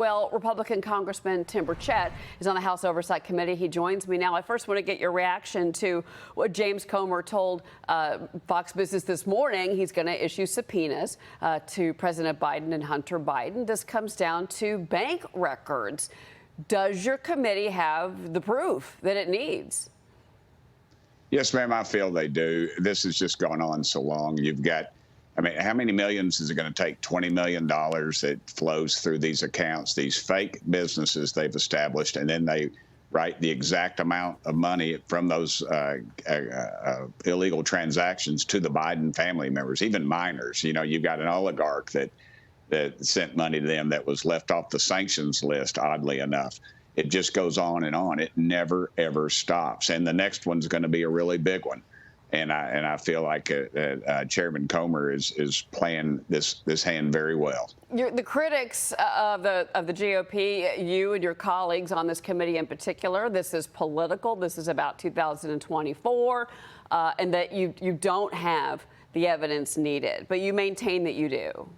Well, Republican Congressman Tim Burchett is on the House Oversight Committee. He joins me now. I first want to get your reaction to what James Comer told Fox Business this morning. He's going to issue subpoenas to President Biden and Hunter Biden. This comes down to bank records. Does your committee have the proof that it needs? Yes, ma'am, I feel they do. This has just gone on so long. You've got, I mean, how many millions is it going to take? $20 million that flows through these accounts, these fake businesses they've established, and then they write the exact amount of money from those illegal transactions to the Biden family members, even minors. You know, you've got an oligarch that sent money to them that was left off the sanctions list, oddly enough. It just goes on and on. It never, ever stops. And the next one's going to be a really big one. And I feel like Chairman Comer is playing this hand very well. The critics of the GOP, you and your colleagues on this committee in particular, this is political. This is about 2024, and that you don't have the evidence needed. But you maintain that you do.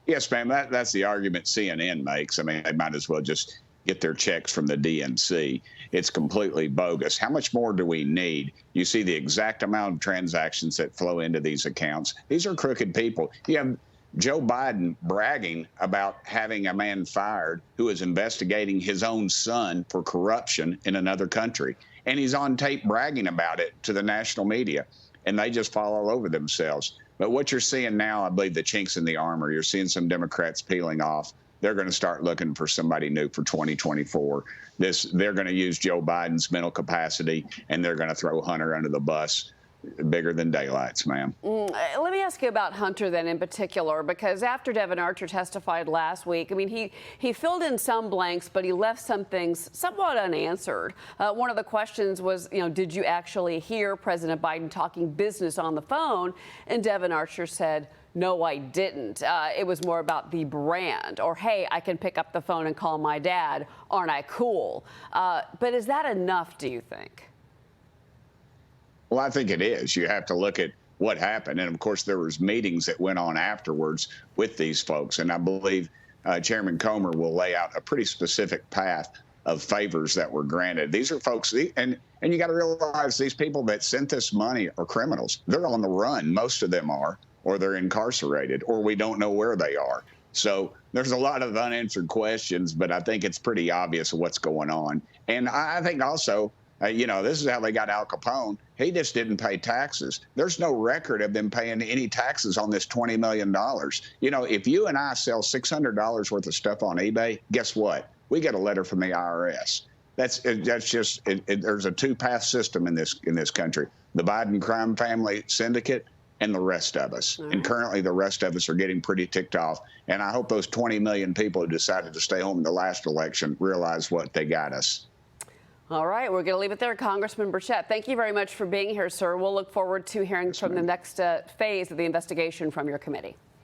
Yes, ma'am. That's the argument CNN makes. I mean, they might as well just get their checks from the DNC. It's completely bogus. How much more do we need? You see the exact amount of transactions that flow into these accounts. These are crooked people. You have Joe Biden bragging about having a man fired who is investigating his own son for corruption in another country. And he's on tape bragging about it to the national media. And they just fall all over themselves. But what you're seeing now, I believe the chinks in the armor, you're seeing some Democrats peeling off. They're going to start looking for somebody new for 2024. They're going to use Joe Biden's mental capacity, and they're going to throw Hunter under the bus bigger than daylights, ma'am. Let me ask you about Hunter then in particular, because after Devon Archer testified last week, I mean, he filled in some blanks, but he left some things somewhat unanswered. One of the questions was, you know, did you actually hear President Biden talking business on the phone? And Devon Archer said, no, I didn't. It was more about the brand, or, hey, I can pick up the phone and call my dad. Aren't I cool? But is that enough, do you think? Well, I think it is. You have to look at what happened. And, of course, there was meetings that went on afterwards with these folks. And I believe Chairman Comer will lay out a pretty specific path of favors that were granted. These are folks, and you got to realize these people that sent this money are criminals. They're on the run. Most of them are, or they're incarcerated, or we don't know where they are. So there's a lot of unanswered questions, but I think it's pretty obvious what's going on. And I think also, you know, this is how they got Al Capone. He just didn't pay taxes. There's no record of them paying any taxes on this $20 million. You know, if you and I sell $600 worth of stuff on eBay, guess what? We get a letter from the IRS. That's just there's a two-path system in this country. The Biden crime family syndicate and the rest of us. And currently the rest of us are getting pretty ticked off. And I hope those 20 million people who decided to stay home in the last election realize what they got us. All right, we're going to leave it there. Congressman Burchett, thank you very much for being here, sir. We'll look forward to hearing from the next phase of the investigation from your committee.